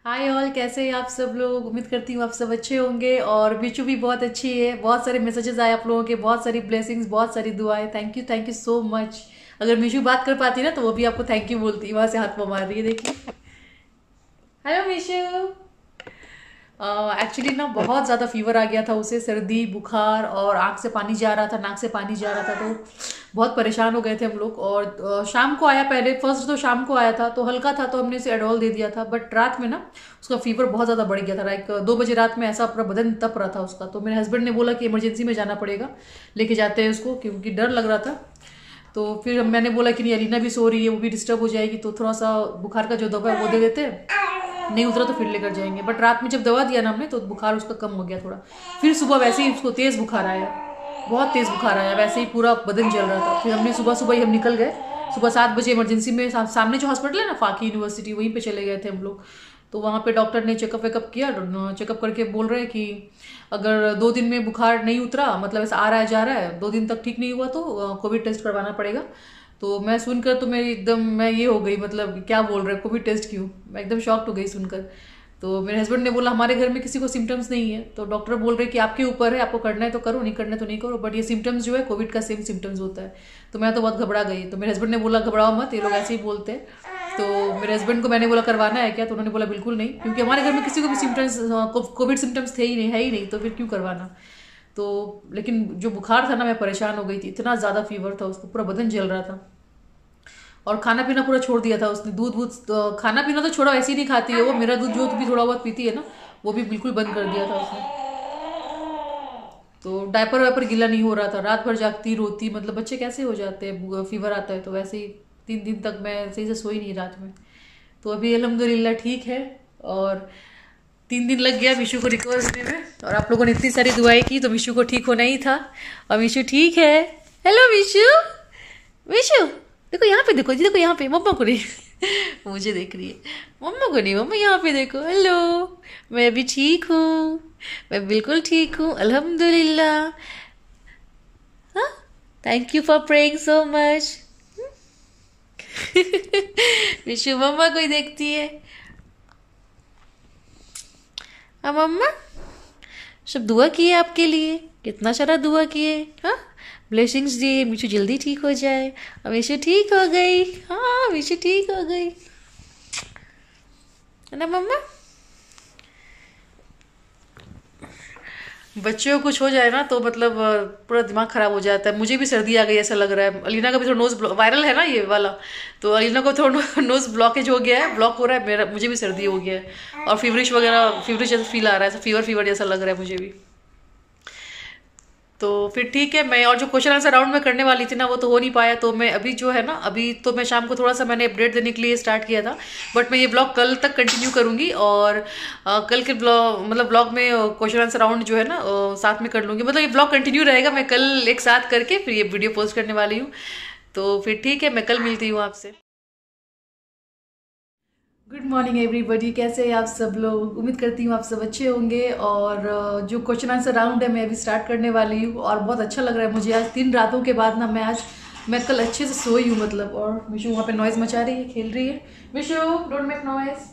Hi all, कैसे हैं आप सब लोग। उम्मीद करती हूँ आप सब अच्छे होंगे और बिचू भी बहुत अच्छी है। बहुत सारे मैसेजेस आए आप लोगों के, बहुत सारी ब्लेसिंग्स, बहुत सारी दुआएं। Thank you so much. अगर मिशू बात कर पाती ना तो वो भी आपको थैंक यू बोलती। वहां से हाथ पर मार रही है, देखिए। हेलो मिशू। एक्चुअली ना बहुत ज़्यादा फीवर आ गया था उसे, सर्दी बुखार, और आँख से पानी जा रहा था, नाक से पानी जा रहा था, तो बहुत परेशान हो गए थे हम लोग। और शाम को आया, पहले फर्स्ट तो शाम को आया था तो हल्का था तो हमने इसे एडोल दे दिया था। बट रात में ना उसका फीवर बहुत ज़्यादा बढ़ गया था। लाइक 2 बजे रात में ऐसा पूरा बदन तप रहा था उसका। तो मेरे हस्बैंड ने बोला कि इमरजेंसी में जाना पड़ेगा, लेके जाते हैं उसको, क्योंकि डर लग रहा था। तो फिर मैंने बोला कि नहीं, अलीना भी सो रही है, वो भी डिस्टर्ब हो जाएगी, तो थोड़ा सा बुखार का जो दवा है वो दे देते हैं। नहीं उतरा तो फिर लेकर जाएंगे। बट रात में जब दवा दिया ना हमने तो बुखार उसका कम हो गया थोड़ा। फिर सुबह वैसे ही उसको तेज़ बुखार आया, बहुत तेज़ बुखार आया, वैसे ही पूरा बदन जल रहा था। फिर हमने सुबह सुबह ही हम निकल गए। सुबह 7 बजे इमरजेंसी में, सामने जो हॉस्पिटल है ना, फाकी यूनिवर्सिटी, वहीं पे चले गए थे हम लोग। तो वहाँ पे डॉक्टर ने चेकअप वेकअप किया। चेकअप करके बोल रहे हैं कि अगर 2 दिन में बुखार नहीं उतरा, मतलब ऐसा आ रहा है जा रहा है, 2 दिन तक ठीक नहीं हुआ तो कोविड टेस्ट करवाना पड़ेगा। तो मैं सुनकर तो मेरी एकदम, मैं ये हो गई, मतलब क्या बोल रहे हैं, कोविड टेस्ट क्यों। मैं एकदम शॉक्ड हो गई सुनकर। तो मेरे हस्बैंड ने बोला हमारे घर में किसी को सिम्टम्स नहीं है, तो डॉक्टर बोल रहे हैं कि आपके ऊपर है, आपको करना है तो करो, नहीं करना है तो नहीं करो, बट ये सिम्टम्स जो है कोविड का सेम सिम्टम्स होता है। तो मैं तो बहुत घबरा गई। तो मेरे हस्बैंड ने बोला घबराओ मत, ये लोग ऐसे ही बोलते हैं। तो मेरे हस्बैंड को मैंने बोला करवाना है क्या, तो उन्होंने बोला बिल्कुल नहीं, क्योंकि हमारे घर में किसी को भी सिम्टम्स, कोविड सिम्टम्स थे ही नहीं, है ही नहीं, तो फिर क्यों करवाना। तो लेकिन जो बुखार था ना, मैं परेशान हो गई थी, इतना ज़्यादा फीवर था उसको, पूरा बदन जल रहा था। और खाना पीना पूरा छोड़ दिया था उसने। दूध वूध खाना पीना तो छोड़ा, ऐसे ही नहीं खाती है वो। मेरा दूध जो भी थोड़ा बहुत पीती है ना, वो भी बिल्कुल बंद कर दिया था उसने। तो डायपर वायपर गीला नहीं हो रहा था, रात भर जागती रोती, मतलब बच्चे कैसे हो जाते हैं फीवर आता है तो। वैसे ही 3 दिन तक मैं सही से सोई नहीं रात में। तो अभी अल्हम्दुलिल्लाह ठीक है। और 3 दिन लग गया मिशू को रिकवर होने में, और आप लोगों ने इतनी सारी दुआएं की तो मिशू को ठीक होना ही था। और मिशू ठीक है। हेलो मिशू। मिशू देखो यहाँ पे, देखो जी, देखो यहाँ पे, मम्मा को नहीं मुझे देख रही है, मम्मा को नहीं, मम्मा यहाँ पे देखो। हेलो, मैं अभी ठीक हूँ, मैं बिल्कुल ठीक हूँ अल्हम्दुलिल्लाह। हाँ, thank you for praying so much. Vishu mama को ही देखती है। हाँ मम्मा, सब दुआ किए आपके लिए, कितना सारा दुआ किए। हाँ, ब्लेसिंग्स दिए, मिशू जल्दी ठीक हो जाए। और मिशू ठीक हो गई। हाँ, मिशू ठीक हो गई, है ना मम्मा। बच्चों को कुछ हो जाए ना तो मतलब पूरा दिमाग खराब हो जाता है। मुझे भी सर्दी आ गई ऐसा लग रहा है। अलीना का भी थोड़ा नोज वायरल है ना ये वाला, तो अलीना को थोड़ा नोज ब्लॉकेज हो गया है, ब्लॉक हो रहा है। मेरा, मुझे भी सर्दी हो गया है और फीवरिश वगैरह, फीवरिश जैसा फील आ रहा है, फीवर फीवर जैसा लग रहा है मुझे भी। तो फिर ठीक है। मैं और जो क्वेश्चन आंसर राउंड में करने वाली थी ना, वो तो हो नहीं पाया। तो मैं अभी जो है ना, अभी तो मैं शाम को थोड़ा सा मैंने अपडेट देने के लिए स्टार्ट किया था, बट मैं ये ब्लॉग कल तक कंटिन्यू करूंगी। और कल के ब्लॉग, मतलब ब्लॉग में क्वेश्चन आंसर राउंड जो है ना साथ में कर लूंगी। मतलब ये ब्लॉग कंटिन्यू रहेगा, मैं कल एक साथ करके फिर ये वीडियो पोस्ट करने वाली हूँ। तो फिर ठीक है, मैं कल मिलती हूँ आपसे। गुड मॉर्निंग एवरीबॉडी, कैसे हैं आप सब लोग। उम्मीद करती हूँ आप सब अच्छे होंगे। और जो क्वेश्चन आंसर राउंड है मैं अभी स्टार्ट करने वाली हूँ, और बहुत अच्छा लग रहा है मुझे। आज 3 रातों के बाद ना मैं कल अच्छे से सोई हूँ मतलब। और मिशू वहाँ पे नॉइज़ मचा रही है, खेल रही है। Mishu don't make noise.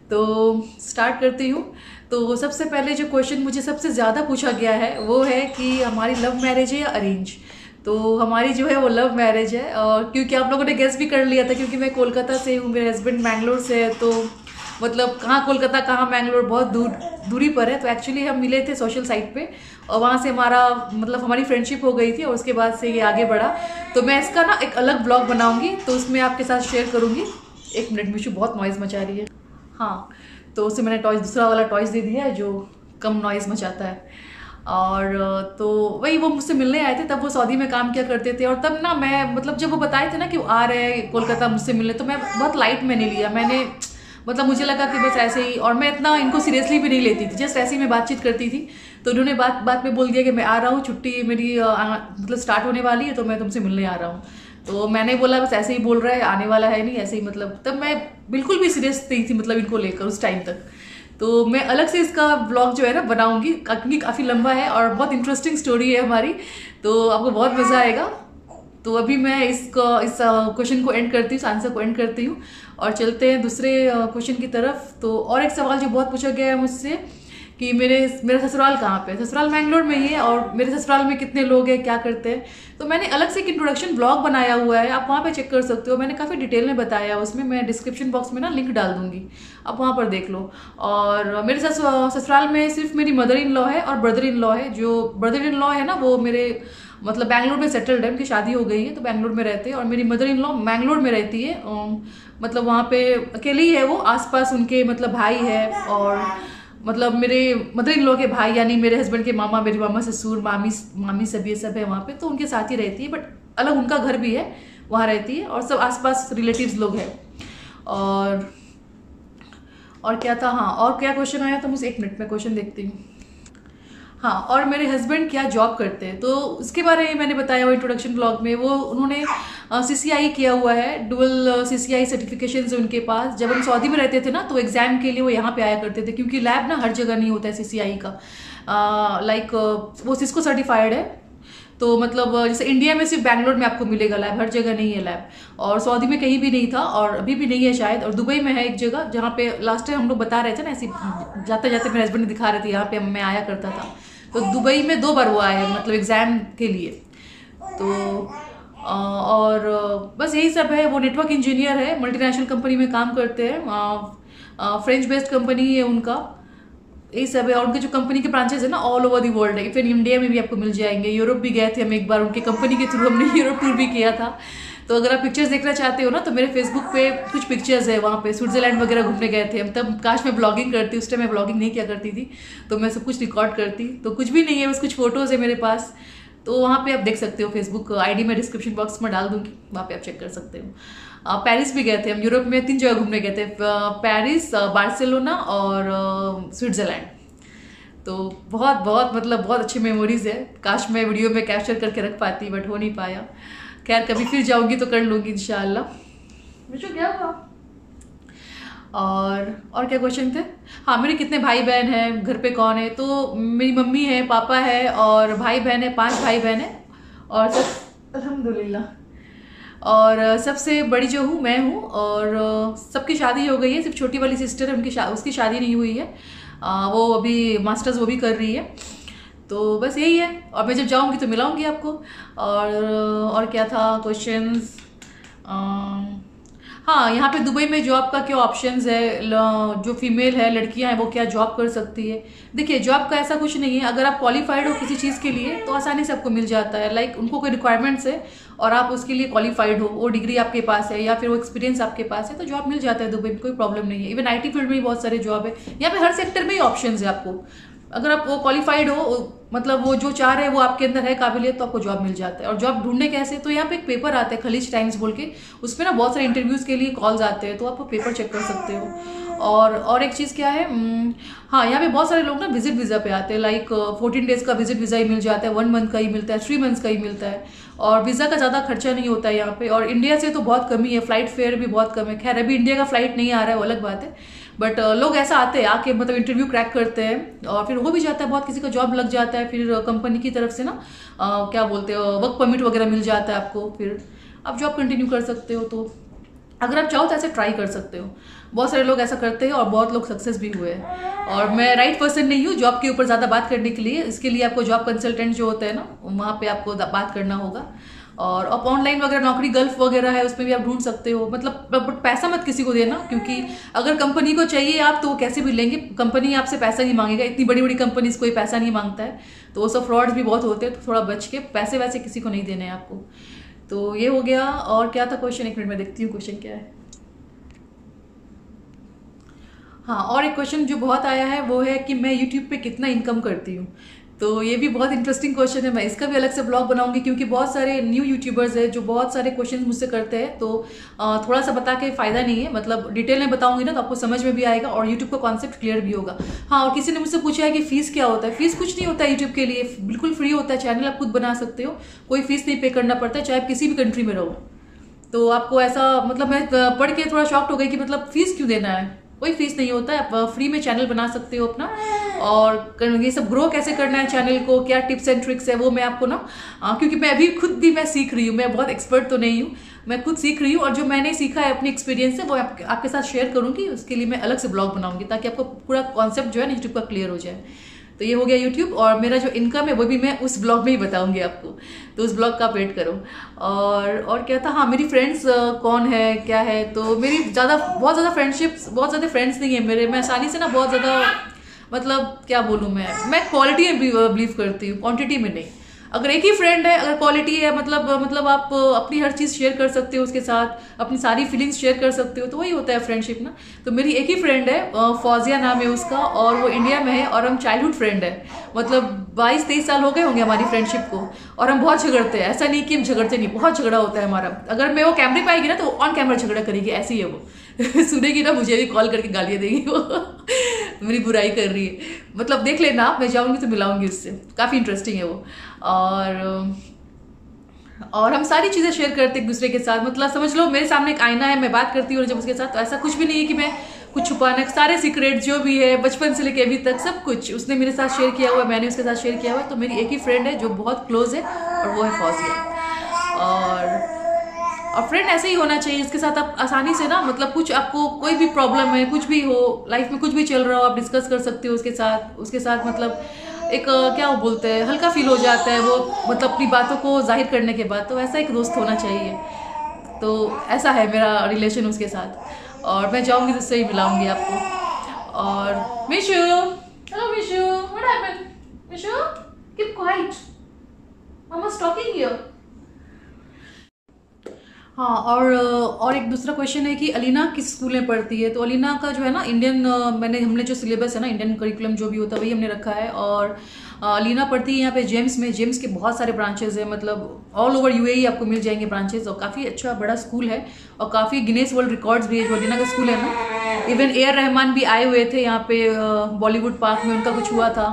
तो स्टार्ट करती हूँ। तो सबसे पहले जो क्वेश्चन मुझे सबसे ज़्यादा पूछा गया है वो है कि हमारी लव मैरिज है या अरेंज। तो हमारी जो है वो लव मैरिज है। और क्योंकि आप लोगों ने गेस भी कर लिया था, क्योंकि मैं कोलकाता से हूँ, मेरे हस्बैंड मैंगलोर से है। तो मतलब कहाँ कोलकाता कहाँ मैंगलोर, बहुत दूरी पर है। तो एक्चुअली हम मिले थे सोशल साइट पे, और वहाँ से हमारा, मतलब हमारी फ्रेंडशिप हो गई थी, और उसके बाद से ये आगे बढ़ा। तो मैं इसका ना एक अलग ब्लॉग बनाऊंगी, तो उसमें आपके साथ शेयर करूंगी। 1 मिनट, मिशू बहुत नॉइज़ मचा रही है। हाँ, तो उसे मैंने टॉयज, दूसरा वाला टॉयज दे दिया है जो कम नॉइज़ मचाता है। और तो वही, वो मुझसे मिलने आए थे, तब वो सऊदी में काम किया करते थे। और तब ना मैं, मतलब जब वो बताए थे ना कि वो आ रहे हैं कोलकाता मुझसे मिलने, तो मैं बहुत लाइट मैंने लिया। मैंने, मतलब मुझे लगा कि बस ऐसे ही, और मैं इतना इनको सीरियसली भी नहीं लेती थी, जस्ट ऐसे ही मैं बातचीत करती थी। तो उन्होंने बात बात में बोल दिया कि मैं आ रहा हूँ, छुट्टी मेरी मतलब स्टार्ट होने वाली है, तो मैं तुमसे मिलने आ रहा हूँ। तो मैंने बोला बस ऐसे ही बोल रहा है, आने वाला है नहीं, ऐसे ही। मतलब तब मैं बिल्कुल भी सीरियस नहीं थी, मतलब इनको लेकर उस टाइम तक। तो मैं अलग से इसका ब्लॉग जो है ना बनाऊंगी, क्योंकि काफ़ी लंबा है और बहुत इंटरेस्टिंग स्टोरी है हमारी। तो आपको बहुत मज़ा आएगा। तो अभी मैं इस क्वेश्चन को एंड करती हूँ, इस आंसर को एंड करती हूँ और चलते हैं दूसरे क्वेश्चन की तरफ। तो और एक सवाल जो बहुत पूछा गया है मुझसे कि मेरा ससुराल कहाँ पे है। ससुराल मैंगलोर में ही है और मेरे ससुराल में कितने लोग हैं, क्या करते हैं। तो मैंने अलग से एक इंट्रोडक्शन ब्लॉग बनाया हुआ है, आप वहाँ पे चेक कर सकते हो। मैंने काफ़ी डिटेल में बताया, उसमें मैं डिस्क्रिप्शन बॉक्स में ना लिंक डाल दूंगी, आप वहाँ पर देख लो। और मेरे ससुराल में सिर्फ मेरी मदर इन लॉ है और ब्रदर इन लॉ है। जो ब्रदर इन लॉ है ना वो मेरे मतलब बैंगलोर में सेटल्ड है, उनकी शादी हो गई है तो बैंगलोर में रहते हैं। और मेरी मदर इन लॉ मैंगलोर में रहती है, मतलब वहाँ पे अकेली है वो। आसपास उनके मतलब भाई है और मतलब मेरे मदर इन लॉ के भाई यानी मेरे हस्बैंड के मामा, मेरी मामा ससुर, मामी सब ये सब है वहाँ पे, तो उनके साथ ही रहती है। बट अलग उनका घर भी है, वहाँ रहती है और सब आसपास रिलेटिव्स लोग हैं। और क्या था, हाँ और क्या क्वेश्चन आया था मुझे, 1 मिनट में क्वेश्चन देखती हूँ। हाँ, और मेरे हस्बैंड क्या जॉब करते हैं तो उसके बारे में मैंने बताया हुआ इंट्रोडक्शन ब्लॉग में। वो उन्होंने CCI किया हुआ है, डुअल CCI सर्टिफिकेशन है उनके पास। जब हम सऊदी में रहते थे ना तो एग्जाम के लिए वो यहाँ पे आया करते थे, क्योंकि लैब ना हर जगह नहीं होता है CCI का। लाइक वो सिस्को सर्टिफाइड है, तो मतलब जैसे इंडिया में सिर्फ बैंगलोर में आपको मिलेगा लैब, हर जगह नहीं है लैब। और सऊदी में कहीं भी नहीं था और अभी भी नहीं है शायद। और दुबई में है एक जगह जहाँ पे लास्ट टाइम हम लोग बता रहे थे ना, ऐसे जाते जाते मेरे हस्बैंड ने दिखा रहे थे, यहाँ पे मैं आया करता था। तो दुबई में 2 बार वो आए मतलब एग्जाम के लिए। तो और बस यही सब है। वो नेटवर्क इंजीनियर है, मल्टीनेशनल कंपनी में काम करते हैं, फ्रेंच बेस्ड कंपनी है उनका, यही सब है। और उनके जो कंपनी के ब्रांचेस है ना ऑल ओवर दी वर्ल्ड है, इवन इंडिया में भी आपको मिल जाएंगे। यूरोप भी गए थे हम एक बार, उनके कंपनी के थ्रू हमने यूरोप टूर भी किया था। तो अगर आप पिक्चर्स देखना चाहते हो ना तो मेरे फेसबुक पे कुछ पिक्चर्स है, वहाँ पे स्विट्जरलैंड वगैरह घूमने गए थे हम। तब काश मैं ब्लॉगिंग करती, उस टाइम मैं ब्लॉगिंग नहीं किया करती थी, तो मैं सब कुछ रिकॉर्ड करती। तो कुछ भी नहीं है, बस कुछ फोटोज है मेरे पास। तो वहाँ पे आप देख सकते हो, फेसबुक ID मैं डिस्क्रिप्शन बॉक्स में डाल दूंगी, वहाँ पे आप चेक कर सकते हो। पेरिस भी गए थे हम, यूरोप में 3 जगह घूमने गए थे, पेरिस, बार्सिलोना और स्विट्जरलैंड। तो बहुत बहुत मतलब बहुत अच्छी मेमोरीज है। काश मैं वीडियो में कैप्चर करके रख पाती, बट हो नहीं पाया। खैर कभी फिर जाऊंगी तो कर लूंगी इंशाल्लाह। मुझे क्या हुआ और क्या क्वेश्चन थे। हाँ, मेरे कितने भाई बहन हैं, घर पे कौन है। तो मेरी मम्मी है, पापा है और भाई बहन है, 5 भाई बहन है। और सब अल्हम्दुलिल्लाह। और सबसे बड़ी जो हूँ मैं हूँ। और सबकी शादी हो गई है, सिर्फ छोटी वाली सिस्टर है, उसकी शादी नहीं हुई है। वो अभी मास्टर्स वो भी कर रही है। तो बस यही है। और मैं जब जाऊंगी तो मिलाऊंगी आपको। और क्या था क्वेश्चंस। हाँ, यहाँ पे दुबई में जॉब का क्या ऑप्शंस है, जो फीमेल है, लड़कियां हैं, वो क्या जॉब कर सकती है। देखिए, जॉब का ऐसा कुछ नहीं है, अगर आप क्वालिफाइड हो किसी चीज़ के लिए तो आसानी से आपको मिल जाता है। लाइक उनको कोई रिक्वायरमेंट्स है और आप उसके लिए क्वालिफाइड हो, वो डिग्री आपके पास है या फिर वो एक्सपीरियंस आपके पास है, तो जॉब मिल जाता है दुबई में, कोई प्रॉब्लम नहीं है। इवन IT फील्ड में भी बहुत सारे जॉब है, यहाँ पे हर सेक्टर में ही ऑप्शन है आपको। अगर आप वो क्वालिफाइड हो, मतलब वो जो चाह रहे हैं वो आपके अंदर है काबिलियत, तो आपको जॉब मिल जाता है। और जॉब ढूंढने कैसे, तो यहाँ पे एक पेपर आता है खलीज टाइम्स बोल के, उसमें ना बहुत सारे इंटरव्यूज के लिए कॉल्स आते हैं, तो आप वो पेपर चेक कर सकते हो। और एक चीज़ क्या है, हाँ यहाँ पे बहुत सारे लोग ना विजिट वीज़ा पे आते हैं। लाइक 14 डेज का विजिट वीज़ा ही मिल जाता है, 1 मंथ का ही मिलता है, 3 मंथ्स का ही मिलता है। और वीज़ा का ज़्यादा खर्चा नहीं होता है यहाँ पे। और इंडिया से तो बहुत कम ही है, फ्लाइट फेयर भी बहुत कम है। खैर अभी इंडिया का फ्लाइट नहीं आ रहा है, वो अलग बात है। बट लोग ऐसा आते हैं, आके मतलब इंटरव्यू क्रैक करते हैं और फिर हो भी जाता है, बहुत किसी का जॉब लग जाता है। फिर कंपनी की तरफ से ना क्या बोलते हो, वर्क परमिट वगैरह मिल जाता है आपको, फिर आप जॉब कंटिन्यू कर सकते हो। तो अगर आप चाहो तो ऐसे ट्राई कर सकते हो। बहुत सारे लोग ऐसा करते हैं और बहुत लोग सक्सेस भी हुए हैं। और मैं राइट पर्सन नहीं हूँ जॉब के ऊपर ज़्यादा बात करने के लिए। इसके लिए आपको जॉब कंसल्टेंट जो होता है ना, वहाँ पे आपको बात करना होगा। और आप ऑनलाइन वगैरह नौकरी गल्फ वगैरह है, उसमें भी आप ढूंढ सकते हो। मतलब पैसा मत किसी को देना, क्योंकि अगर कंपनी को चाहिए आप तो वो कैसे भी लेंगे, कंपनी आपसे पैसा नहीं मांगेगा। इतनी बड़ी बड़ी कंपनीज कोई पैसा नहीं मांगता है, तो वो सब फ्रॉड्स भी बहुत होते हैं। तो थोड़ा बच के, पैसे वैसे किसी को नहीं देने हैं आपको। तो ये हो गया। और क्या था क्वेश्चन, 1 मिनट में देखती हूँ क्वेश्चन क्या है। हाँ, और एक क्वेश्चन जो बहुत आया है वो है कि मैं यूट्यूब पे कितना इनकम करती हूँ। तो ये भी बहुत इंटरेस्टिंग क्वेश्चन है, मैं इसका भी अलग से ब्लॉग बनाऊंगी, क्योंकि बहुत सारे न्यू यूट्यूबर्स हैं जो बहुत सारे क्वेश्चंस मुझसे करते हैं। तो थोड़ा सा बता के फायदा नहीं है, मतलब डिटेल में बताऊंगी ना तो आपको समझ में भी आएगा और यूट्यूब का कॉन्सेप्ट क्लियर भी होगा। हाँ, और किसी ने मुझसे पूछा है कि फीस क्या होता है। फीस कुछ नहीं होता है यूट्यूब के लिए, बिल्कुल फ्री होता है। चैनल आप खुद बना सकते हो, कोई फीस नहीं पे करना पड़ता है, चाहे आप किसी भी कंट्री में रहो। तो आपको ऐसा, मतलब मैं पढ़ के थोड़ा शॉक्ड हो गई कि मतलब फीस क्यों देना है। कोई फीस नहीं होता है, आप फ्री में चैनल बना सकते हो अपना। और ये सब ग्रो कैसे करना है चैनल को, क्या टिप्स एंड ट्रिक्स है वो मैं आपको ना, क्योंकि मैं अभी खुद भी मैं सीख रही हूँ, मैं बहुत एक्सपर्ट तो नहीं हूँ, मैं खुद सीख रही हूँ, और जो मैंने सीखा है अपनी एक्सपीरियंस से वो आपके साथ शेयर करूँगी। उसके लिए मैं अलग से ब्लॉग बनाऊंगी ताकि आपको पूरा कॉन्सेप्ट जो है ना यूट्यूब का क्लियर हो जाए। तो ये हो गया यूट्यूब, और मेरा जो इनकम है वो भी मैं उस ब्लॉग में ही बताऊंगी आपको, तो उस ब्लॉग का आप वेट करो। और क्या था, हाँ मेरी फ्रेंड्स कौन है क्या है, तो मेरी बहुत ज़्यादा फ्रेंडशिप्स, बहुत ज़्यादा फ्रेंड्स नहीं है मेरे। मैं आसानी से ना बहुत ज़्यादा, मतलब क्या बोलूँ, मैं क्वालिटी में बिलीव करती हूँ, क्वांटिटी में नहीं। अगर एक ही फ्रेंड है, अगर क्वालिटी है, मतलब आप अपनी हर चीज़ शेयर कर सकते हो उसके साथ, अपनी सारी फीलिंग्स शेयर कर सकते हो, तो वही होता है फ्रेंडशिप ना। तो मेरी एक ही फ्रेंड है, फौजिया नाम है उसका, और वो इंडिया में है, और हम चाइल्डहुड फ्रेंड है, मतलब 22-23 साल हो गए होंगे हमारी फ्रेंडशिप को। और हम बहुत झगड़ते हैं, ऐसा नहीं कि हम झगड़ते नहीं, बहुत झगड़ा होता है हमारा। अगर मैं वो कैमरे पे आएगी ना तो ऑन कैमरा झगड़ा करेगी, ऐसी है वो। सुनेगी ना मुझे भी कॉल करके गालियाँ देगी वो। मेरी बुराई कर रही है, मतलब देख लेना आप, मैं जाऊंगी तो मिलाऊंगी उससे, काफ़ी इंटरेस्टिंग है वो। और हम सारी चीज़ें शेयर करते एक दूसरे के साथ, मतलब समझ लो मेरे सामने एक आईना है, मैं बात करती हूँ जब उसके साथ, तो ऐसा कुछ भी नहीं है कि मैं कुछ छुपाना। सारे सीक्रेट जो भी है बचपन से लेके अभी तक सब कुछ उसने मेरे साथ शेयर किया हुआ है, मैंने उसके साथ शेयर किया हुआ है। तो मेरी एक ही फ्रेंड है जो बहुत क्लोज है, और वो है फौजिया। और फ्रेंड ऐसे ही होना चाहिए जिसके साथ आप आसानी से ना, मतलब कुछ आपको कोई भी प्रॉब्लम है, कुछ भी हो लाइफ में, कुछ भी चल रहा हो, आप डिस्कस कर सकते हो उसके साथ मतलब एक क्या वो बोलते हैं, हल्का फील हो जाता है वो, मतलब अपनी बातों को जाहिर करने के बाद। तो ऐसा एक दोस्त होना चाहिए। तो ऐसा है मेरा रिलेशन उसके साथ, और मैं जाऊंगी तो उससे ही मिलाऊंगी आपको। और Mishu, hello Mishu, what happened? Mishu, keep quiet, mama's talking here। हाँ, और एक दूसरा क्वेश्चन है कि अलीना किस स्कूल में पढ़ती है। तो अलीना का जो है ना इंडियन, हमने जो सिलेबस है ना, इंडियन करिकुलम जो भी होता है वही हमने रखा है। और अलीना पढ़ती है यहाँ पे जेम्स में। जेम्स के बहुत सारे ब्रांचेस है, मतलब ऑल ओवर यूएई आपको मिल जाएंगे ब्रांचेस, और काफ़ी अच्छा बड़ा स्कूल है, और काफ़ी गिनेस वर्ल्ड रिकॉर्ड्स भी है जो अलीना का स्कूल है ना। इवन ए आर रहमान भी आए हुए थे यहाँ पे बॉलीवुड पार्क में, उनका कुछ हुआ था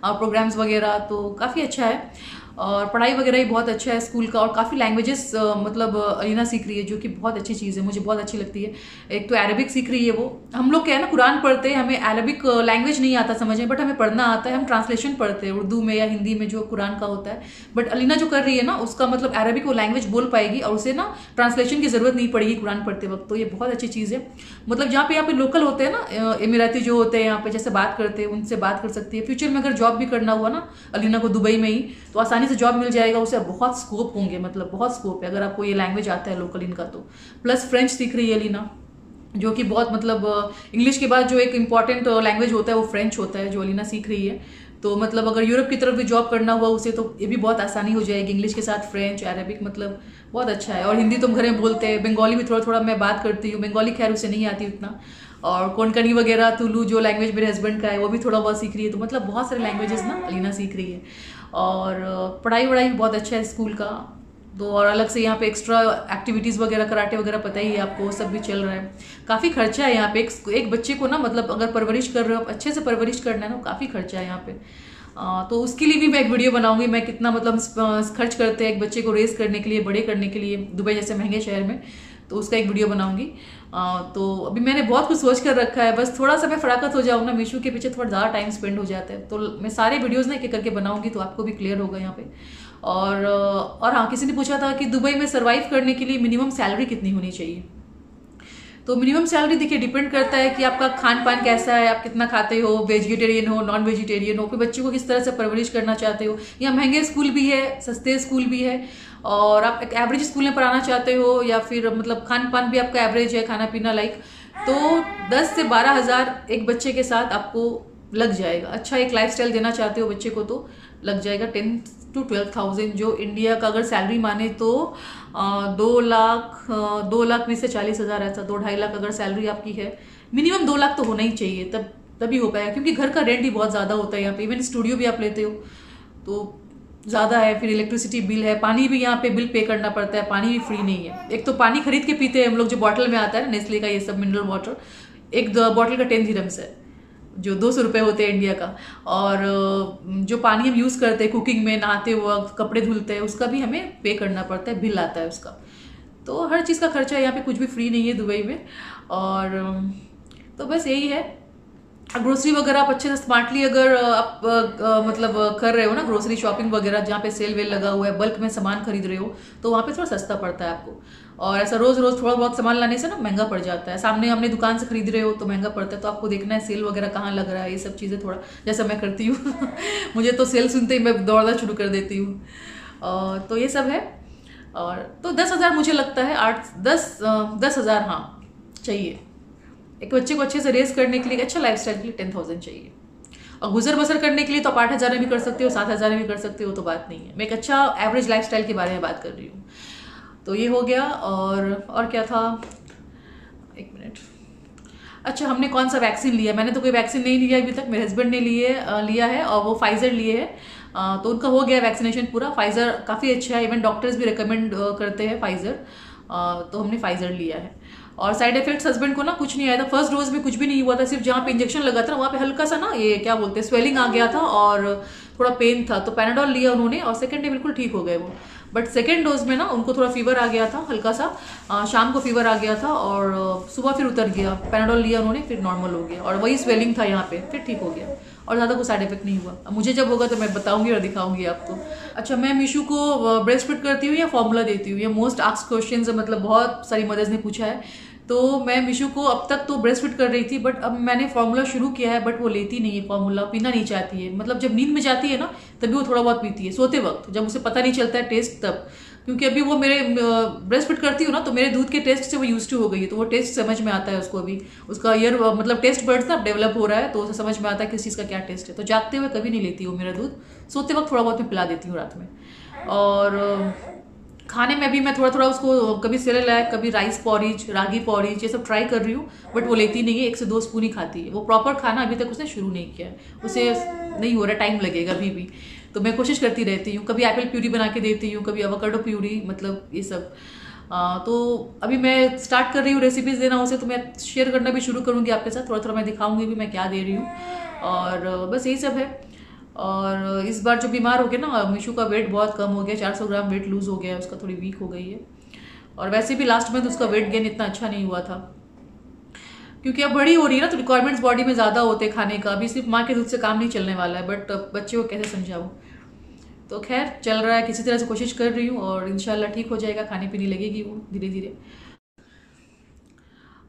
प्रोग्राम्स वगैरह, तो काफ़ी अच्छा है। और पढ़ाई वगैरह ही बहुत अच्छा है स्कूल का, और काफ़ी लैंग्वेजेस मतलब अलीना सीख रही है, जो कि बहुत अच्छी चीज़ है, मुझे बहुत अच्छी लगती है। एक तो अरबिक सीख रही है वो। हम लोग क्या है ना, कुरान पढ़ते हैं, हमें अरबिक लैंग्वेज नहीं आता समझने, बट हमें पढ़ना आता है, हम ट्रांसलेशन पढ़ते हैं उर्दू में या हिंदी में जो कुरान का होता है। बट अलीना जो कर रही है ना, उसका मतलब अरबिक वो लैंग्वेज बोल पाएगी, और उसे ना ट्रांसलेशन की जरूरत नहीं पड़ेगी कुरान पढ़ते वक्त। तो ये बहुत अच्छी चीज़ है। मतलब जहाँ पे यहाँ पे लोकल होते हैं ना, इमिराती जो होते हैं यहाँ पे जैसे बात करते हैं, उनसे बात कर सकती है। फ्यूचर में अगर जॉब भी करना हुआ ना अलीना को दुबई में ही, तो आसानी से जॉब मिल जाएगा उसे, बहुत स्कोप होंगे, मतलब बहुत स्कोप है अगर आपको ये लैंग्वेज आता है लोकल इनका तो। प्लस फ्रेंच सीख रही है अलीना, जो कि बहुत मतलब इंग्लिश के बाद जो एक इम्पॉर्टेंट लैंग्वेज होता है वो फ्रेंच होता है, जो अलीना सीख रही है। तो मतलब अगर यूरोप की तरफ भी जॉब करना हुआ उसे, तो ये भी बहुत आसानी हो जाएगी, इंग्लिश के साथ फ्रेंच अरेबिक, मतलब बहुत अच्छा है। और हिंदी तो हम घर में बोलते हैं, बंगाली भी थोड़ा थोड़ा मैं बात करती हूँ, बंगाली खैर उसे नहीं आती उतना। और कोंकणी वगैरह, तुलू जो लैंग्वेज मेरे हस्बैंड का है वो भी थोड़ा बहुत सीख रही है। तो मतलब बहुत सारे लैंग्वेजेस ना अलीना सीख रही है। और पढ़ाई वढ़ाई भी बहुत अच्छा है स्कूल का। तो और अलग से यहाँ पे एक्स्ट्रा एक्टिविटीज़ वगैरह, कराटे वगैरह पता ही है आपको, सब भी चल रहा है। काफ़ी खर्चा है यहाँ पे एक बच्चे को ना, मतलब अगर परवरिश कर रहे हो, अच्छे से परवरिश करना है ना, काफ़ी खर्चा है यहाँ पे। तो उसके लिए भी मैं एक वीडियो बनाऊंगी, मैं कितना मतलब खर्च करते हैं एक बच्चे को रेस करने के लिए, बड़े करने के लिए दुबई जैसे महंगे शहर में, तो उसका एक वीडियो बनाऊंगी। तो अभी मैंने बहुत कुछ सोच कर रखा है, बस थोड़ा सा मैं फराकत हो जाऊँ ना, मीशू के पीछे थोड़ा ज़्यादा टाइम स्पेंड हो जाता है। तो मैं सारे वीडियोज़ ना एक एक करके बनाऊंगी, तो आपको भी क्लियर होगा यहाँ पे। और हाँ, किसी ने पूछा था कि दुबई में सर्वाइव करने के लिए मिनिमम सैलरी कितनी होनी चाहिए। तो मिनिमम सैलरी देखिए डिपेंड करता है कि आपका खान पान कैसा है, आप कितना खाते हो, वेजिटेरियन हो नॉन वेजिटेरियन हो, फिर बच्चों को किस तरह से परवरिश करना चाहते हो। यहाँ महंगे स्कूल भी है, सस्ते स्कूल भी है, और आप एक एवरेज स्कूल में पढ़ाना चाहते हो, या फिर मतलब खान पान भी आपका एवरेज है, खाना पीना लाइक, तो 10 से 12 हज़ार एक बच्चे के साथ आपको लग जाएगा। अच्छा एक लाइफस्टाइल देना चाहते हो बच्चे को तो लग जाएगा 10 to 12,000, जो इंडिया का अगर सैलरी माने तो 2 लाख 20 से 40 हज़ार, ऐसा 2-2.5 लाख अगर सैलरी आपकी है, मिनिमम 2 लाख तो होना ही चाहिए, तभी हो पाएगा। क्योंकि घर का रेंट ही बहुत ज़्यादा होता है यहाँ पे, इवन स्टूडियो भी आप लेते हो तो ज़्यादा है। फिर इलेक्ट्रिसिटी बिल है, पानी भी यहाँ पे बिल पे करना पड़ता है, पानी भी फ्री नहीं है। एक तो पानी खरीद के पीते हैं हम लोग, जो बॉटल में आता है ना नेस्ले का, ये सब मिनरल वाटर, एक बॉटल का 10 दिरहम्स है, जो 200 रुपये होते हैं इंडिया का। और जो पानी हम यूज़ करते हैं कुकिंग में, नहाते वक्त, कपड़े धुलते हैं, उसका भी हमें पे करना पड़ता है, बिल आता है उसका। तो हर चीज़ का खर्चा है यहाँ पे, कुछ भी फ्री नहीं है दुबई में। और तो बस यही है। ग्रोसरी वगैरह आप अच्छे से स्मार्टली अगर आप मतलब कर रहे हो ना, ग्रोसरी शॉपिंग वगैरह जहाँ पे सेल वेल लगा हुआ है, बल्क में सामान खरीद रहे हो, तो वहाँ पे थोड़ा सस्ता पड़ता है आपको। और ऐसा रोज रोज थोड़ा बहुत सामान लाने से ना महंगा पड़ जाता है। सामने हमने दुकान से खरीद रहे हो तो महंगा पड़ता है, तो आपको देखना है सेल वगैरह कहाँ लग रहा है, ये सब चीज़ें थोड़ा जैसा मैं करती हूँ मुझे तो सेल सुनते ही मैं दौड़ना शुरू कर देती हूँ। तो ये सब है। और तो 10,000 मुझे लगता है, 10,000 हाँ चाहिए एक बच्चे को अच्छे से रेस करने के लिए, अच्छा लाइफस्टाइल के लिए 10,000 चाहिए। और गुजर बसर करने के लिए तो आप 8,000 में भी कर सकते हो, 7,000 में भी कर सकते हो, तो बात नहीं है। मैं एक अच्छा एवरेज लाइफस्टाइल के बारे में बात कर रही हूँ। तो ये हो गया। और क्या था, एक मिनट। अच्छा, हमने कौन सा वैक्सीन लिया? मैंने तो कोई वैक्सीन नहीं लिया अभी तक, मेरे हस्बैंड ने लिया है और वो फाइजर लिए है। तो उनका हो गया वैक्सीनेशन पूरा। फाइजर काफ़ी अच्छा है, इवन डॉक्टर्स भी रिकमेंड करते हैं फाइजर। तो हमने फाइजर लिया है। और साइड इफेक्ट्स हस्बैंड को ना कुछ नहीं आया था। फर्स्ट डोज में कुछ भी नहीं हुआ था, सिर्फ जहाँ पे इंजेक्शन लगा था ना वहाँ पे हल्का सा ना ये क्या बोलते हैं स्वेलिंग आ गया था और थोड़ा पेन था, तो पैनाडोल लिया उन्होंने और सेकंड डे बिल्कुल ठीक हो गए वो। बट सेकेंड डोज में ना उनको थोड़ा फीवर आ गया था हल्का सा, शाम को फीवर आ गया था और सुबह फिर उतर गया। पैनाडोल लिया उन्होंने, फिर नॉर्मल हो गया और वही स्वेलिंग था यहाँ पे, फिर ठीक हो गया और ज़्यादा कोई साइड इफेक्ट नहीं हुआ। अब मुझे जब होगा तो मैं बताऊंगी और दिखाऊंगी आपको। अच्छा, मैं मीशू को ब्रेस्ट फीड करती हूँ या फॉर्मूला देती हूँ? ये मोस्ट आस्क्ड क्वेश्चन है, मतलब बहुत सारी मदर्स ने पूछा है। तो मैं मीशू को अब तक तो ब्रेस्ट फीड कर रही थी, बट अब मैंने फॉर्मूला शुरू किया है, बट वो लेती नहीं है फॉर्मूला, पीना नहीं चाहती है। मतलब जब नींद में जाती है ना तभी वो थोड़ा बहुत पीती है, सोते वक्त जब उसे पता नहीं चलता है टेस्ट तब। क्योंकि अभी वो मेरे ब्रेस्ट फीड करती हूँ ना, तो मेरे दूध के टेस्ट से वो यूज टू हो गई है, तो वो टेस्ट समझ में आता है उसको। अभी उसका मतलब टेस्ट बर्ड्स ना डेवलप हो रहा है, तो उसे समझ में आता है किस चीज़ का क्या टेस्ट है। तो जागते हुए कभी नहीं लेती वो मेरा दूध, सोते वक्त थोड़ा बहुत मैं पिला देती हूँ रात में। और खाने में भी मैं थोड़ा थोड़ा उसको कभी सेरेलैक, कभी राइस पॉरिज, रागी पॉरिज, ये सब ट्राई कर रही हूँ, बट वो लेती नहीं है। 1 से 2 स्पून ही खाती है। वो प्रॉपर खाना अभी तक उसने शुरू नहीं किया है, उसे नहीं हो रहा, टाइम लगेगा अभी भी। तो मैं कोशिश करती रहती हूँ, कभी एप्पल प्यूरी बना के देती हूँ, कभी एवोकाडो प्यूरी, मतलब ये सब। तो अभी मैं स्टार्ट कर रही हूँ रेसिपीज देना उसे, तो मैं शेयर करना भी शुरू करूँगी आपके साथ। थोड़ा थोड़ा मैं दिखाऊंगी भी मैं क्या दे रही हूँ। और बस यही सब है। और इस बार जो बीमार हो गया ना, मीशू का वेट बहुत कम हो गया, 400 ग्राम वेट लूज हो गया उसका, थोड़ी वीक हो गई है। और वैसे भी लास्ट मंथ उसका वेट गेन इतना अच्छा नहीं हुआ था, क्योंकि अब बड़ी हो रही है ना, तो रिक्वायरमेंट्स बॉडी में ज़्यादा होते हैं खाने का। अभी सिर्फ माँ के दूध से काम नहीं चलने वाला है, बट बच्चे को कैसे समझाऊँ। तो खैर चल रहा है, किसी तरह से कोशिश कर रही हूँ और इंशाल्लाह ठीक हो जाएगा, खाने पीने लगेगी वो धीरे धीरे।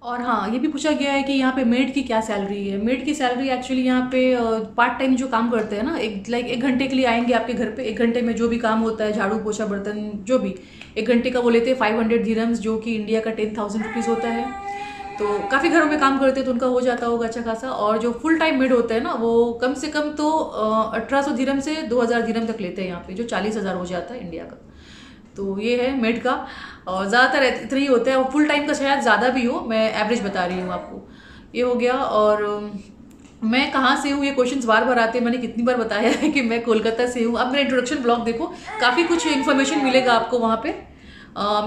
और हाँ, ये भी पूछा गया है कि यहाँ पे मेड की क्या सैलरी है। मेड की सैलरी एक्चुअली यहाँ पे पार्ट टाइम जो काम करते हैं ना, एक घंटे के लिए आएंगे आपके घर पे, 1 घंटे में जो भी काम होता है, झाड़ू पोछा बर्तन जो भी, 1 घंटे का वो लेते हैं 500 दिरहम्स, जो कि इंडिया का 10,000 रुपीज़ होता है। तो काफ़ी घरों में काम करते हैं तो उनका हो जाता होगा अच्छा खासा। और जो फुल टाइम मेड होता है ना, वो कम से कम तो 1,800 दिरहम से 2,000 दिरहम तक लेते हैं यहाँ पे, जो 40,000 हो जाता है इंडिया का। तो ये है मेड का। और ज़्यादातर इतना ही होता है, और फुल टाइम का शायद ज़्यादा भी हो, मैं एवरेज बता रही हूँ आपको। ये हो गया। और मैं कहाँ से हूँ, ये क्वेश्चंस बार बार आते हैं, मैंने कितनी बार बताया है कि मैं कोलकाता से हूँ। अब मेरा इंट्रोडक्शन ब्लॉग देखो, काफ़ी कुछ इन्फॉर्मेशन मिलेगा आपको वहाँ पे।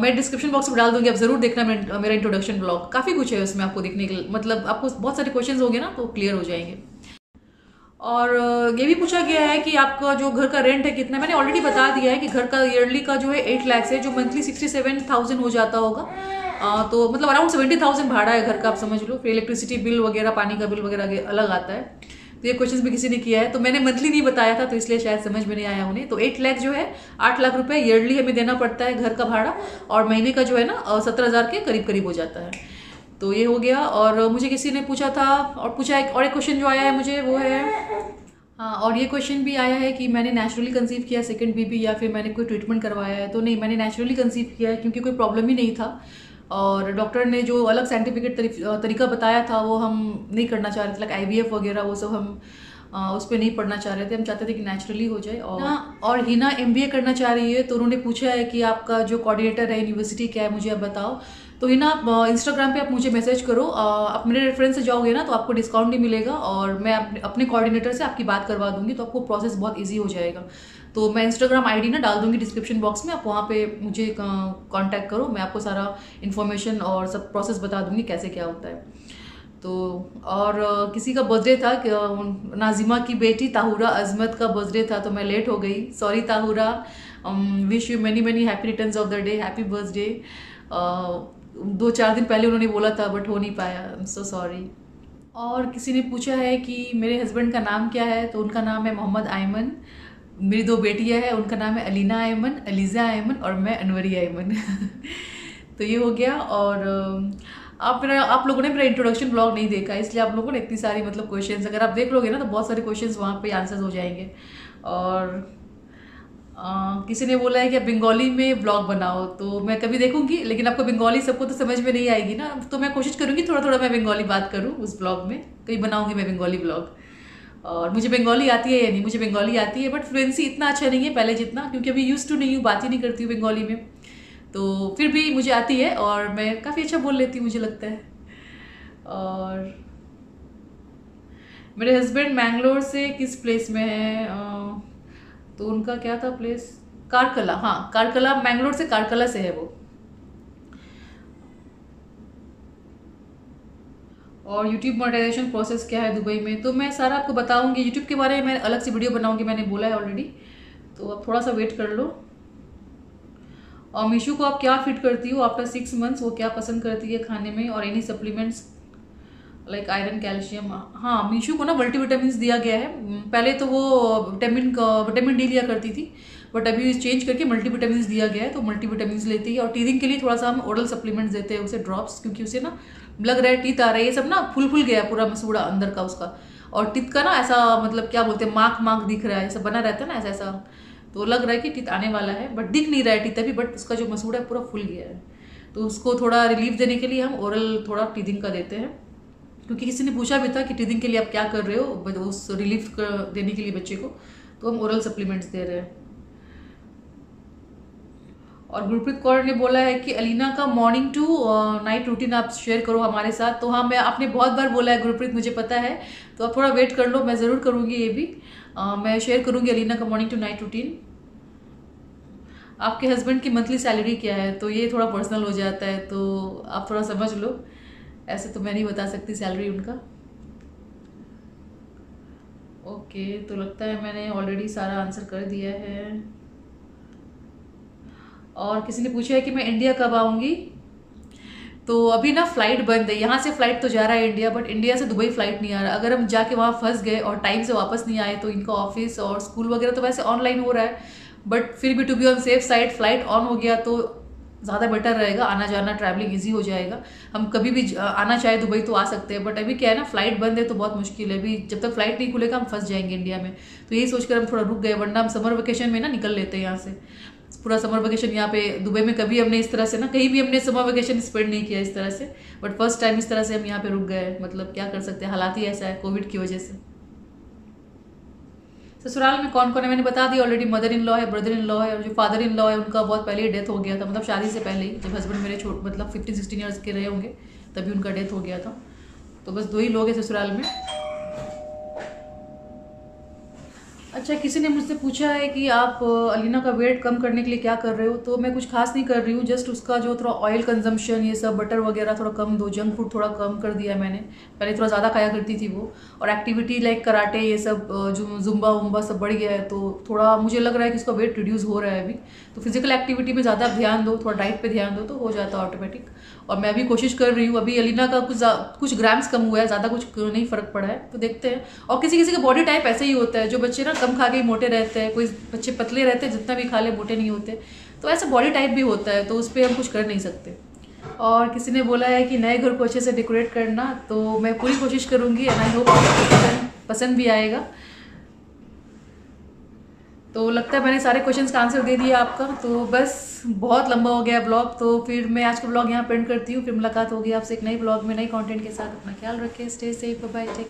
मैं डिस्क्रिप्शन बॉक्स में डाल दूंगी, आप जरूर देखना मेरा इंट्रोडक्शन ब्लॉग, काफ़ी कुछ है उसमें आपको देखने के लिए। मतलब आपको बहुत सारे क्वेश्चंस होंगे ना, तो क्लियर हो जाएंगे। और ये भी पूछा गया है कि आपका जो घर का रेंट है कितना। मैंने ऑलरेडी बता दिया है कि घर का ईयरली का जो है 8 लाख है, जो मंथली 67,000 हो जाता होगा। तो मतलब अराउंड 70,000 भाड़ा है घर का, आप समझ लो। फिर इलेक्ट्रिसिटी बिल वगैरह, पानी का बिल वगैरह अलग आता है। तो ये क्वेश्चन भी किसी ने किया है, तो मैंने मंथली नहीं बताया था, तो इसलिए शायद समझ में नहीं आया उन्हें। तो 8 लाख जो है, 8 लाख रुपए ईयरली हमें देना पड़ता है घर का भाड़ा, और महीने का जो है ना 17,000 के करीब करीब हो जाता है। तो ये हो गया। और मुझे किसी ने पूछा था, और पूछा और एक क्वेश्चन जो आया है मुझे, वो है हाँ, और ये क्वेश्चन भी आया है कि मैंने नेचुरली कंसीव किया सेकंड बेबी, या फिर मैंने कोई ट्रीटमेंट करवाया है। तो नहीं, मैंने नेचुरली कंसीव किया है, क्योंकि कोई प्रॉब्लम ही नहीं था। और डॉक्टर ने जो अलग साइंटिफिक तरीका बताया था वो हम नहीं करना चाह रहे थे, लाइक IVF वगैरह, वो सब हम उस पर नहीं पढ़ना चाह रहे थे। हम चाहते थे कि नेचुरली हो जाए। और हिना MBA करना चाह रही है, तो उन्होंने पूछा है कि आपका जो कोऑर्डिनेटर है यूनिवर्सिटी क्या है, मुझे आप बताओ। तो हिना, आप इंस्टाग्राम पे आप मुझे मैसेज करो, आप मेरे रेफरेंस से जाओगे ना तो आपको डिस्काउंट भी मिलेगा, और मैं अपने कोऑर्डिनेटर से आपकी बात करवा दूंगी, तो आपको प्रोसेस बहुत ईजी हो जाएगा। तो मैं इंस्टाग्राम ID ना डाल दूंगी डिस्क्रिप्शन बॉक्स में, आप वहाँ पे मुझे कांटेक्ट करो, मैं आपको सारा इन्फॉर्मेशन और सब प्रोसेस बता दूंगी कैसे क्या होता है। तो और किसी का बर्थडे था, नाजिमा की बेटी ताहुरा अजमत का बर्थडे था, तो मैं लेट हो गई, sorry Tahura. Wish you many many happy returns of the day, happy birthday. 2-4 दिन पहले उन्होंने बोला था, बट हो नहीं पाया, आई एम सो सॉरी। और किसी ने पूछा है कि मेरे हस्बैंड का नाम क्या है, तो उनका नाम है मोहम्मद आयमन। मेरी 2 बेटियां हैं, उनका नाम है अलीना आयमन, अलीज़ा आयमन और मैं अनवरी आयमन। तो ये हो गया। और आप लोगों ने मेरा इंट्रोडक्शन ब्लॉग नहीं देखा, इसलिए आप लोगों ने इतनी सारी मतलब क्वेश्चंस अगर आप देख लोगे ना तो बहुत सारे क्वेश्चंस वहाँ पे आंसर्स हो जाएंगे। और किसी ने बोला है कि आप बंगाली में ब्लॉग बनाओ, तो मैं कभी देखूंगी, लेकिन आपको बंगाली सबको तो समझ में नहीं आएगी ना, तो मैं कोशिश करूंगी थोड़ा थोड़ा मैं बंगाली बात करूं उस ब्लॉग में, कभी बनाऊंगी मैं बंगाली ब्लॉग। और मुझे बंगाली आती है या नहीं, मुझे बंगाली आती है, बट फ्लुएंसी इतना अच्छा नहीं है पहले जितना, क्योंकि अभी यूज टू नहीं हूँ, बात ही नहीं करती हूँ बंगाली में। तो फिर भी मुझे आती है और मैं काफ़ी अच्छा बोल लेती हूँ मुझे लगता है। और मेरे हस्बैंड मैंगलोर से किस प्लेस में है, तो उनका क्या था प्लेस, कारकला। हाँ, कारकला, मैंगलोर से कारकला से है वो। और यूट्यूब मोनेटाइजेशन प्रोसेस क्या है दुबई में, तो मैं सारा आपको बताऊंगी यूट्यूब के बारे में, मैं अलग से वीडियो बनाऊंगी, मैंने बोला है ऑलरेडी, तो आप थोड़ा सा वेट कर लो। और मीशू को आप क्या फिट करती हो आफ्टर 6 मंथ्स, वो क्या पसंद करती है खाने में, और any supplements like iron, calcium. हाँ, मीशू को ना मल्टीविटामिन दिया गया है, पहले तो वो विटामिन डी लिया करती थी, बट अभी चेंज करके मल्टीविटामिन दिया गया है, तो मल्टीविटामिन लेती है। और टीथिंग के लिए थोड़ा सा हम ओरल सप्लीमेंट्स देते हैं उसे, ड्रॉप्स, क्योंकि उसे ना लग रहा है टीथ आ रहा है, ये सब ना फुल गया है पूरा मसूड़ा अंदर का उसका, और टीथ का ना ऐसा मतलब क्या बोलते हैं, मार्क दिख रहा है, ऐसा बना रहता है ना ऐसा ऐसा, तो लग रहा है कि टीथ आने वाला है, बट दिख नहीं रहा है टीथ अभी, बट उसका जो मसूड़ा है पूरा फुल गया है। तो उसको थोड़ा रिलीफ देने के लिए हम ओरल थोड़ा टीथिंग का देते हैं, क्योंकि किसी ने पूछा भी था कि टीथिंग के लिए आप क्या कर रहे हो उस रिलीफ देने के लिए बच्चे को, तो हम ओरल सप्लीमेंट्स दे रहे हैं। और गुरप्रीत कौर ने बोला है कि अलीना का मॉर्निंग टू नाइट रूटीन आप शेयर करो हमारे साथ, तो हाँ, मैं आपने बहुत बार बोला है गुरप्रीत, मुझे पता है, तो आप थोड़ा वेट कर लो, मैं ज़रूर करूँगी ये भी, मैं शेयर करूँगी अलीना का मॉर्निंग टू नाइट रूटीन। आपके हस्बैंड की मंथली सैलरी क्या है, तो ये थोड़ा पर्सनल हो जाता है, तो आप थोड़ा समझ लो, ऐसे तो मैं नहीं बता सकती सैलरी उनका। ओके, तो लगता है मैंने ऑलरेडी सारा आंसर कर दिया है। और किसी ने पूछा है कि मैं इंडिया कब आऊँगी, तो अभी ना फ्लाइट बंद है, यहाँ से फ्लाइट तो जा रहा है इंडिया, बट इंडिया से दुबई फ्लाइट नहीं आ रहा। अगर हम जाके वहाँ फंस गए और टाइम से वापस नहीं आए, तो इनका ऑफिस और स्कूल वगैरह तो वैसे ऑनलाइन हो रहा है, बट फिर भी to be on safe side flight on हो गया तो ज़्यादा बेटर रहेगा, आना जाना ट्रैवलिंग ईजी हो जाएगा, हम कभी भी आना चाहे दुबई तो आ सकते हैं। बट अभी क्या है ना, फ्लाइट बंद है तो बहुत मुश्किल है, अभी जब तक फ्लाइट नहीं खुलेगा हम फंस जाएंगे इंडिया में, तो यही सोचकर हम थोड़ा रुक गए, वरना हम समर वेकेशन में ना निकल लेते हैं यहाँ से। पूरा समर वेकेशन यहाँ पे दुबई में कभी हमने इस तरह से ना, कहीं भी हमने समर वेकेशन स्पेंड नहीं किया इस तरह से, बट फर्स्ट टाइम इस तरह से हम यहाँ पे रुक गए, मतलब क्या कर सकते हैं, हालात ही ऐसा है कोविड की वजह से। ससुराल में कौन कौन है मैंने बता दिया ऑलरेडी, मदर इन लॉ है, ब्रदर इन लॉ है, और जो फादर इन लॉ है उनका बहुत पहले ही डेथ हो गया था, मतलब शादी से पहले ही, जब हस्बैंड मेरे छोटे मतलब 15-16 ईयर्स के रहे होंगे तभी उनका डेथ हो गया था। तो बस 2 ही लोग हैं ससुराल में। अच्छा, किसी ने मुझसे पूछा है कि आप अलीना का वेट कम करने के लिए क्या कर रहे हो, तो मैं कुछ खास नहीं कर रही हूँ, जस्ट उसका जो थोड़ा ऑयल कंजम्पशन, ये सब बटर वगैरह थोड़ा कम दो, जंक फूड थोड़ा कम कर दिया मैंने, पहले थोड़ा ज़्यादा खाया करती थी वो, और एक्टिविटी लाइक कराटे ये सब जो जुम्बा वुम्बा सब बढ़ गया है, तो थोड़ा मुझे लग रहा है कि उसका वेट रिड्यूस हो रहा है अभी, तो फिजिकल एक्टिविटी में ज़्यादा ध्यान दो, थोड़ा डाइट पे ध्यान दो तो हो जाता है ऑटोमेटिक। और मैं भी कोशिश कर रही हूँ, अभी अलीना का कुछ ग्राम्स कम हुआ है, ज़्यादा कुछ नहीं फ़र्क पड़ा है, तो देखते हैं। और किसी किसी का बॉडी टाइप ऐसे ही होता है, जो बच्चे ना कम खा के ही मोटे रहते हैं, कोई बच्चे पतले रहते हैं, जितना भी खा ले मोटे नहीं होते, तो ऐसा बॉडी टाइप भी होता है, तो उस पर हम कुछ कर नहीं सकते। और किसी ने बोला है कि नए घर को अच्छे से डेकोरेट करना, तो मैं पूरी कोशिश करूँगी, एंड आई होप आपको पसंद भी आएगा। तो लगता है मैंने सारे क्वेश्चंस का आंसर दे दिया आपका, तो बस बहुत लंबा हो गया ब्लॉग, तो फिर मैं आज का ब्लॉग यहाँ पेंड करती हूँ, फिर मुलाकात होगी आपसे एक नई ब्लॉग में नई कंटेंट के साथ। अपना ख्याल रखें, स्टे सेफ, बाय बाय।